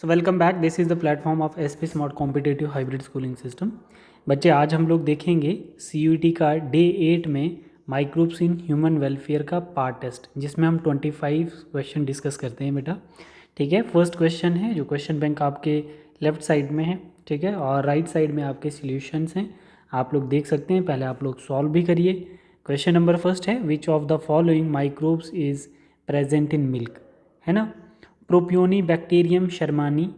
So welcome back, this is the platform of SP smart competitive hybrid schooling system. बच्चे, आज हम लोग देखेंगे सीयूईटी का डे 8 में माइक्रोब्स इन ह्यूमन वेलफेयर का पार्ट टेस्ट, जिसमें हम 25 क्वेश्चन डिस्कस करते हैं बेटा। ठीक है, फर्स्ट क्वेश्चन है जो क्वेश्चन बैंक आपके लेफ्ट साइड में है, ठीक है, और राइट साइड में आपके सॉल्यूशंस हैं, आप लोग देख सकते हैं। पहले आप लोग सॉल्व भी करिए। क्वेश्चन नंबर फर्स्ट है, which of the following microbes is present in milk, है ना। Propionibacterium shermanii,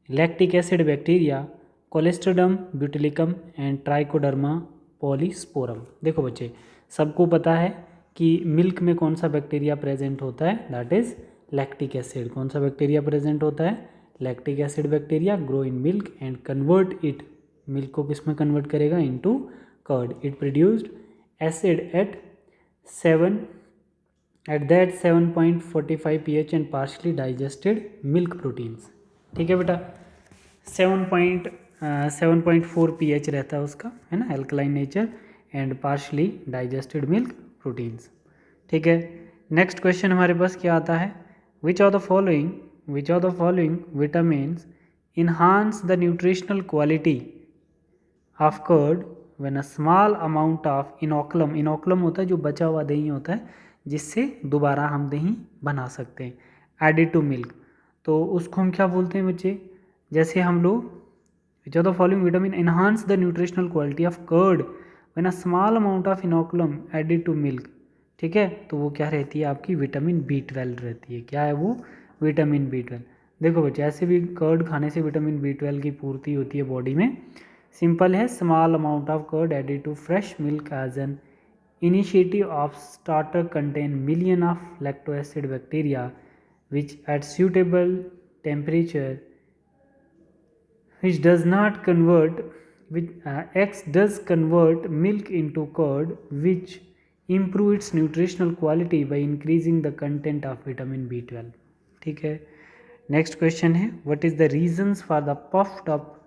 lactic acid bacteria, clostridium butylicum and trichoderma polysporum. देखो बच्चे, सबको पता है कि मिल्क में कौन सा बैक्टीरिया प्रेजेंट होता है, दैट इज लैक्टिक एसिड। कौन सा बैक्टीरिया प्रेजेंट होता है? Lactic acid bacteria grow in milk and convert it, milk को किस में कन्वर्ट करेगा? Into curd. It produced acid at 7.45 pH and partially digested milk proteins। ठीक है बेटा, 7.4 pH रहता है उसका, है ना, alkaline nature and partially digested milk proteins. ठीक है, नेक्स्ट क्वेश्चन हमारे पास क्या आता है, which of the following vitamins enhance the nutritional quality of curd when a small amount of inoculum, inoculum होता है जो बचा हुआ दही होता है जिससे दोबारा हम दही बना सकते हैं, एडेड टू मिल्क। तो उसको हम क्या बोलते हैं बच्चे? जैसे हम लोग which of the following vitamin enhance the nutritional quality of curd when a small amount of inoculum added to milk. ठीक है, तो वो क्या रहती है? आपकी विटामिन B12 रहती है। क्या है वो? Vitamin B12। देखो बच्चे, ऐसे भी कर्ड खाने से विटामिन B12 की पूर्ति होती है बॉडी में। सिंपल है, small amount of curd added to fresh milk as an initiative of starter contain million of lactic acid bacteria which at suitable temperature which does not convert which X does convert milk into curd which improve its nutritional quality by increasing the content of vitamin B12। ठीक है, next question है, what is the reasons for the puffed up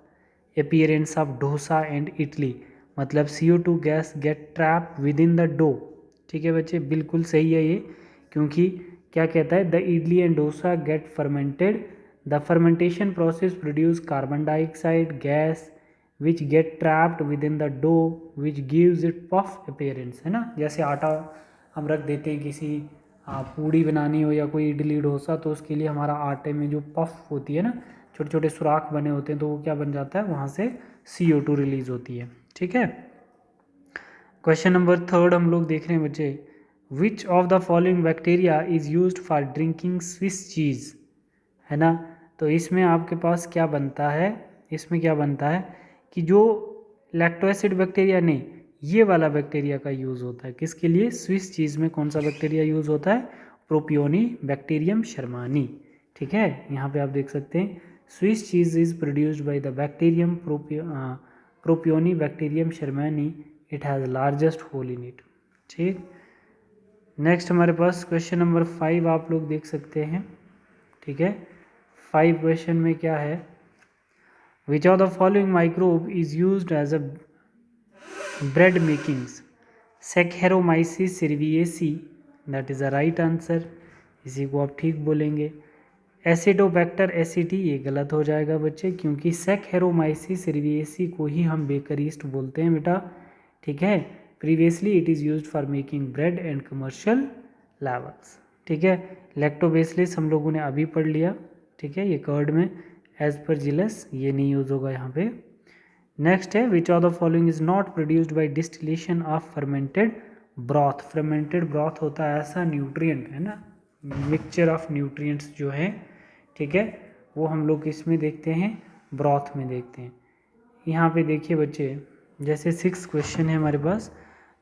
appearance of dosa and idli. मतलब CO2 gas get trap within the dough. ठीक है बच्चे, बिल्कुल सही है ये, क्योंकि क्या कहता है, the idli and dosa get fermented, the fermentation process produce carbon dioxide gas which get trapped within the dough which gives it puff appearance, है ना। जैसे आटा हम रख देते हैं, किसी पूड़ी बनानी हो या कोई इडली डोसा, तो उसके लिए हमारा आटे में जो पफ होती है ना, छोटे छोटे सुराख बने होते हैं, तो वो क्या बन जाता है? वहाँ से CO2 रिलीज होती है। ठीक है, क्वेश्चन नंबर थर्ड हम लोग देख रहे हैं बच्चे, विच of the following bacteria is used for drinking Swiss cheese, है ना। तो इसमें आपके पास क्या बनता है, इसमें क्या बनता है कि जो लैक्टो एसिड बैक्टीरिया नहीं, ये वाला बैक्टीरिया का यूज़ होता है। किसके लिए? स्विस चीज़ में कौन सा बैक्टीरिया यूज़ होता है? Propionibacterium shermanii. ठीक है, यहाँ पे आप देख सकते हैं, Swiss cheese is produced by the bacterium propionibacterium shermanii, it has largest hole in it. ठीक, नेक्स्ट हमारे पास क्वेश्चन नंबर 5 आप लोग देख सकते हैं। ठीक है, 5 क्वेश्चन में क्या है, which of the following microbe is used as a bread makings, saccharomyces cerevisiae, that is a right answer, इसी को आप ठीक बोलेंगे। एसिडोबैक्टर एसिटी, ये गलत हो जाएगा बच्चे, क्योंकि सेकेरोमाइसिस सर्विएसी को ही हम बेकर यीस्ट बोलते हैं बेटा। ठीक है, previously it is used for making bread and commercial levels. ठीक है, लैक्टोबैसिलस हम लोगों ने अभी पढ़ लिया। ठीक है, ये कर्ड में एस्परजिलस, ये नहीं यूज होगा यहाँ पे। नेक्स्ट है, which of the following is not produced by distillation of fermented broth. Fermented broth होता है ऐसा न्यूट्रिएंट, है ना, मिक्सचर ऑफ न्यूट्रिएंट्स जो है, ठीक है, वो हम लोग इसमें देखते हैं, ब्रॉथ में देखते हैं। यहाँ पे देखिए बच्चे, जैसे 6 क्वेश्चन है हमारे पास,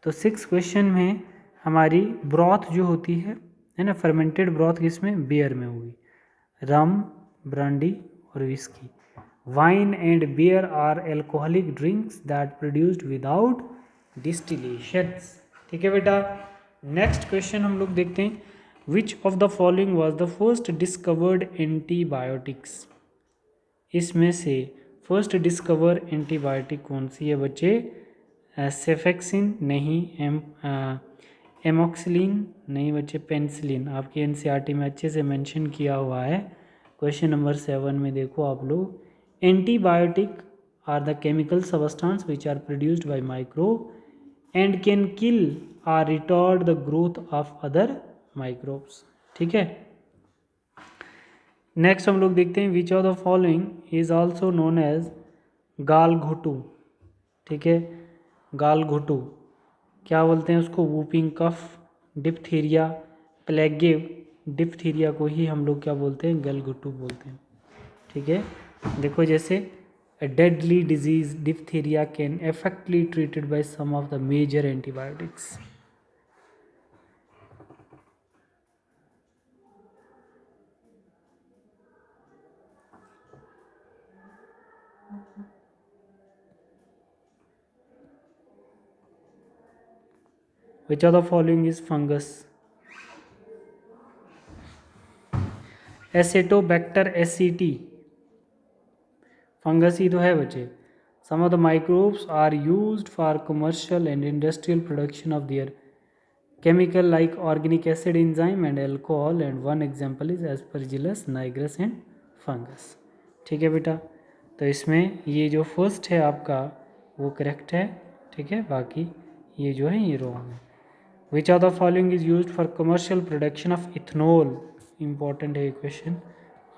तो 6 क्वेश्चन में हमारी ब्रॉथ जो होती है ना, फर्मेंटेड ब्रॉथ किसमें? बियर में होगी, रम, ब्रांडी और whisky. Wine and beer are alcoholic drinks that produced without distillations. ठीक है बेटा, नेक्स्ट क्वेश्चन हम लोग देखते हैं, which of the following was the first discovered antibiotics. इसमें से फर्स्ट डिस्कवर एंटीबायोटिक कौन सी है बच्चे? सेफेक्सिन नहीं, एमोक्सिलिन नहीं बच्चे, पेनिसिलिन। आपकी NCERT में अच्छे से मेंशन किया हुआ है, क्वेश्चन नंबर 7 में देखो आप लोग, antibiotic are the chemical substance which are produced by microbe and can kill or retard the growth of other microbes. ठीक है, नेक्स्ट हम लोग देखते हैं which of the following is also known as गालघोटू। ठीक है, गालघोटू क्या बोलते हैं उसको, whooping cough, diphtheria, plague, diphtheria को ही हम लोग क्या बोलते हैं, गलघोटू बोलते हैं। ठीक है, देखो जैसे a deadly disease diphtheria can effectively treated by some of the major antibiotics. Which of the following is fungus? Acetobacter aceti fungus ही तो है बच्चे। Some of the microbes are used for commercial and industrial production of their chemical like organic acid, enzyme and alcohol, and one example is Aspergillus nigrus and fungus. ठीक है बेटा, तो इसमें ये जो फर्स्ट है आपका वो करेक्ट है। ठीक है, बाकी ये जो है ये रॉन्ग है। Which of the following is used for commercial production of ethanol. Important है ये क्वेश्चन,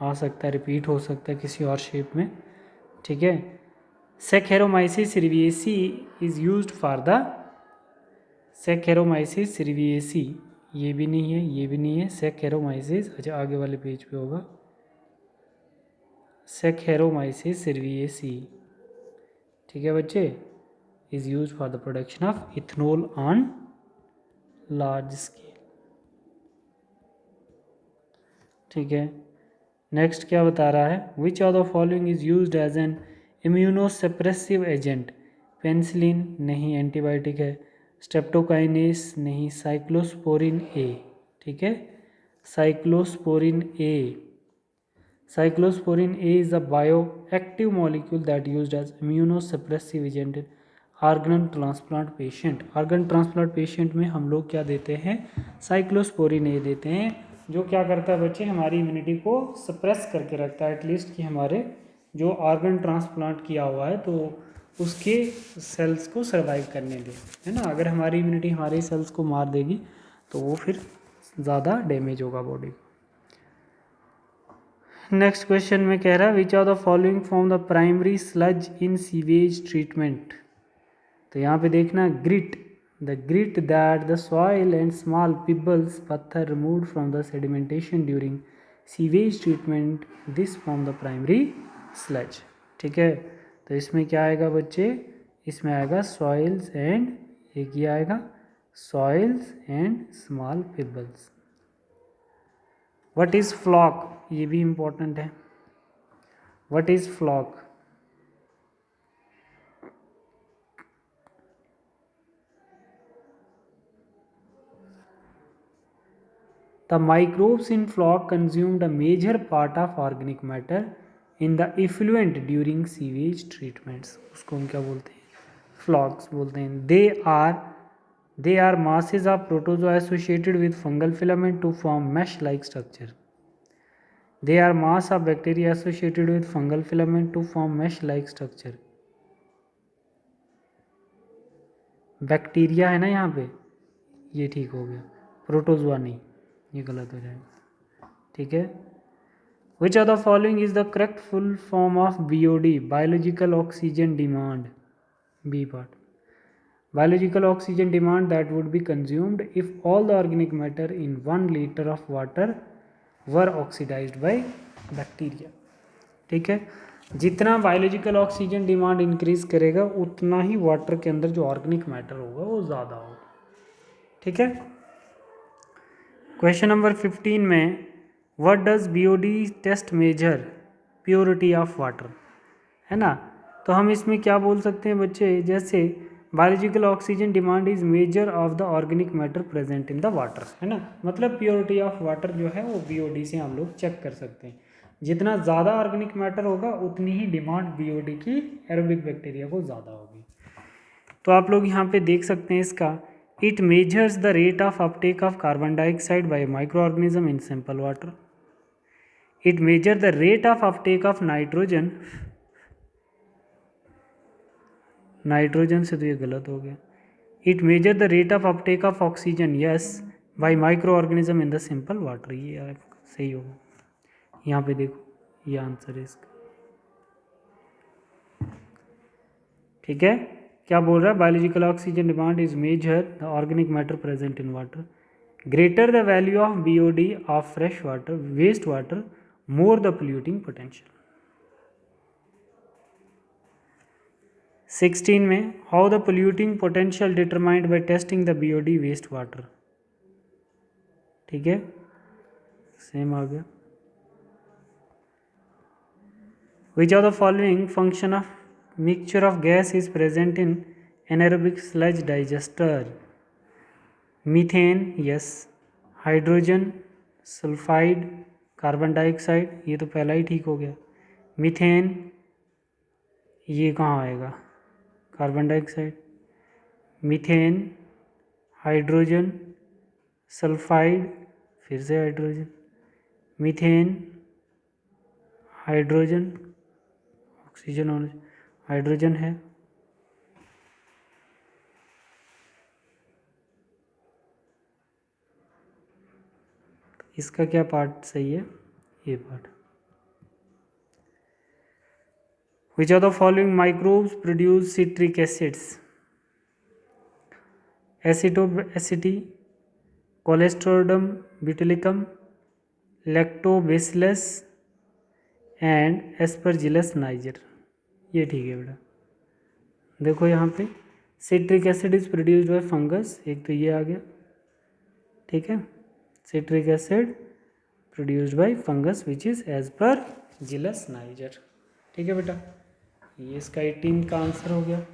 आ सकता है, रिपीट हो सकता है किसी और शेप में। ठीक है, Saccharomyces cerevisiae is used for the, Saccharomyces cerevisiae ये भी नहीं है, ये भी नहीं है, Saccharomyces, अच्छा आगे वाले पेज पे होगा, Saccharomyces cerevisiae। ठीक है बच्चे, is use for the production of ethanol on large scale. ठीक है, नेक्स्ट क्या बता रहा है, which of the following is used as an immunosuppressive agent. Penicillin नहीं, एंटीबायोटिक है। स्ट्रेप्टोकाइनेस नहीं, साइक्लोस्पोरिन ए। ठीक है, cyclosporine A, cyclosporine A is a bioactive molecule that used as immunosuppressive agent in organ transplant patient. Organ transplant patient में हम लोग क्या देते हैं, साइक्लोस्पोरिन ए देते हैं, जो क्या करता है बच्चे, हमारी इम्यूनिटी को सप्रेस करके रखता है एटलीस्ट, कि हमारे जो ऑर्गन ट्रांसप्लांट किया हुआ है तो उसके सेल्स को सर्वाइव करने दे, है ना। अगर हमारी इम्यूनिटी हमारे सेल्स को मार देगी तो वो फिर ज़्यादा डैमेज होगा बॉडी को। नेक्स्ट क्वेश्चन में कह रहा है which of the following form the primary sludge in sewage treatment. तो यहाँ पे देखना, grit, the grit that the soil and small pebbles, पत्थर removed from the sedimentation during sewage treatment, this form the primary sludge. ठीक है, तो इसमें क्या आएगा बच्चे, इसमें आएगा सॉइल्स एंड, एक ये आएगा soils and small pebbles. What is floc, ये भी इंपॉर्टेंट है। What is floc, the microbes in flock consumed a major part of organic matter in the effluent during sewage treatments। उसको हम क्या बोलते हैं, फ्लॉक्स बोलते हैं। they are masses of protozoa associated with fungal filament to form mesh like structure। they are mass of bacteria associated with fungal filament to form mesh like structure। Bacteria है ना यहाँ पे, ये ठीक हो गया, प्रोटोजोआ नहीं, ये गलत हो जाएगा। ठीक है, which of the following is the correct full form of BOD, biological oxygen demand, B part, biological oxygen demand that would be consumed if all the organic matter in 1 litre of water were oxidised by bacteria. ठीक है, जितना biological oxygen demand increase करेगा उतना ही water के अंदर जो organic matter होगा वो ज़्यादा होगा। ठीक है, क्वेश्चन नंबर 15 में, what does BOD test measure, purity of water, है ना। तो हम इसमें क्या बोल सकते हैं बच्चे, जैसे biological oxygen demand is measure of the organic matter present in the water, है ना। मतलब प्योरिटी ऑफ वाटर जो है वो बीओडी से हम लोग चेक कर सकते हैं। जितना ज़्यादा ऑर्गेनिक मैटर होगा उतनी ही डिमांड बीओडी की एरोबिक बैक्टीरिया को ज़्यादा होगी। तो आप लोग यहाँ पे देख सकते हैं इसका, it measures the rate of uptake of carbon dioxide by a microorganism in sample water। It measures the rate of uptake of nitrogen से तो ये गलत हो गया. It measures the rate of uptake of oxygen, yes, by microorganism in the simple water. ये आपका सही होगा. यहाँ पे देखो ये आंसर है इसका. ठीक है. क्या बोल रहा है? Biological oxygen demand is measure the organic matter present in water. Greater the value of BOD of fresh water waste water, more the polluting potential. 16 में how the polluting potential determined by testing the BOD waste water. ठीक है, same आ गया. Which of the following function of mixture of gas is present in anaerobic sludge digester. Methane, yes. Hydrogen, sulphide, carbon dioxide, ये तो पहला ही ठीक हो गया. मीथेन, ये कहाँ आएगा? Carbon dioxide. Methane, hydrogen, sulphide, फिर से हाइड्रोजन. मीथेन, हाइड्रोजन, ऑक्सीजन होना चाहिए, हाइड्रोजन है. इसका क्या पार्ट सही है? ये part. Which are the following microbes produce citric acids? एसिटोएसिटी, clostridium butylicum, lactobacillus and aspergillus niger. ये ठीक है बेटा. देखो यहाँ पे citric acid is produced by fungus, एक तो ये आ गया. ठीक है, citric acid produced by fungus which is aspergillus niger. ठीक है बेटा, ये इसका 18 का आंसर हो गया.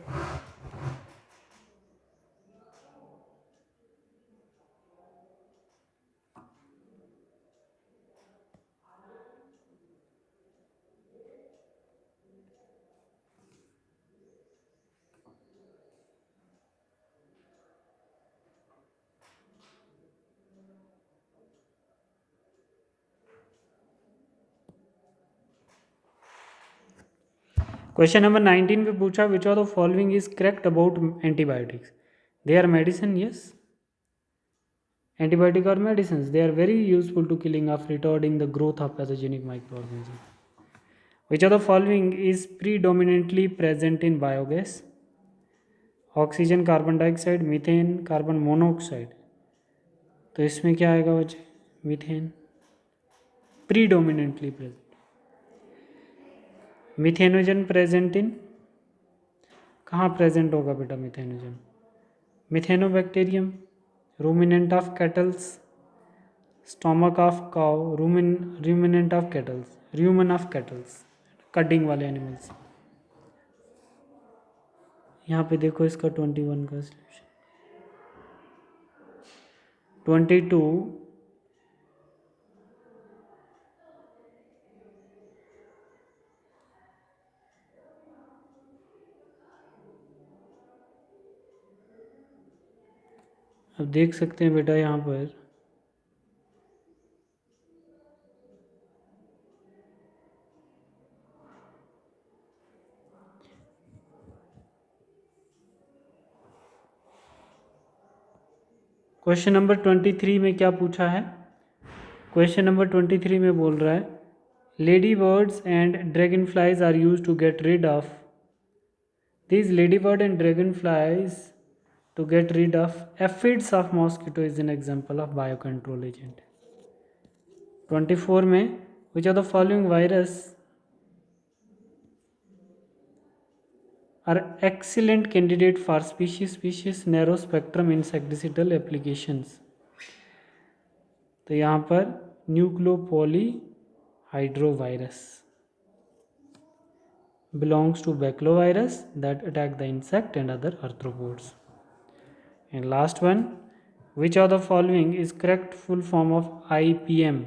क्वेश्चन नंबर 19 पे पूछा which of the following is correct about antibiotics. They are medicine, yes. Antibiotic और medicine they are very useful to killing of retarding the growth of pathogenic microorganism. Which of the following is predominantly present in biogas? Oxygen, carbon dioxide, methane, carbon monoxide. तो इसमें क्या आएगा बच्चे? Methane predominantly present. Methanogen present in, कहाँ present होगा बेटा methanogen? Methanobacterium, ruminant of cattles, stomach of cow, ruminant of kettles, र्यूमन of kettles, cutting वाले animals. यहाँ पे देखो इसका 21 का सोल्यूशन. 22 अब देख सकते हैं बेटा यहाँ पर क्वेश्चन नंबर 23 में क्या पूछा है? क्वेश्चन नंबर 23 में बोल रहा है lady birds and dragon flies are use to get rid of. These lady bird and dragon flies to get rid of aphids of mosquito is an example of biocontrol agent. 24 में which of the following virus are excellent candidate for species narrow spectrum insecticidal applications? तो यहाँ पर न्यूक्लोपोली हाइड्रोवायरस belongs to baculovirus that attack the insect and other arthropods. And last one, which of the following is correct full form of IPM?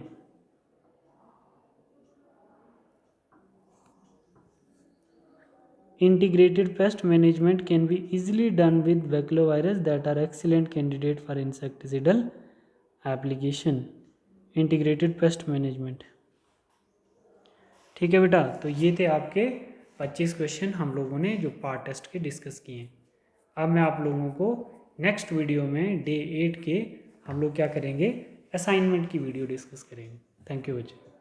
Integrated pest management can be easily done with baculovirus that are excellent candidate for insecticidal application. Integrated pest management. ठीक है बेटा, तो ये थे आपके 25 question हम लोगों ने जो पार्ट टेस्ट के डिस्कस किए हैं। अब मैं आप लोगों को नेक्स्ट वीडियो में डे 8 के हम लोग क्या करेंगे, असाइनमेंट की वीडियो डिस्कस करेंगे। थैंक यू बच्चे।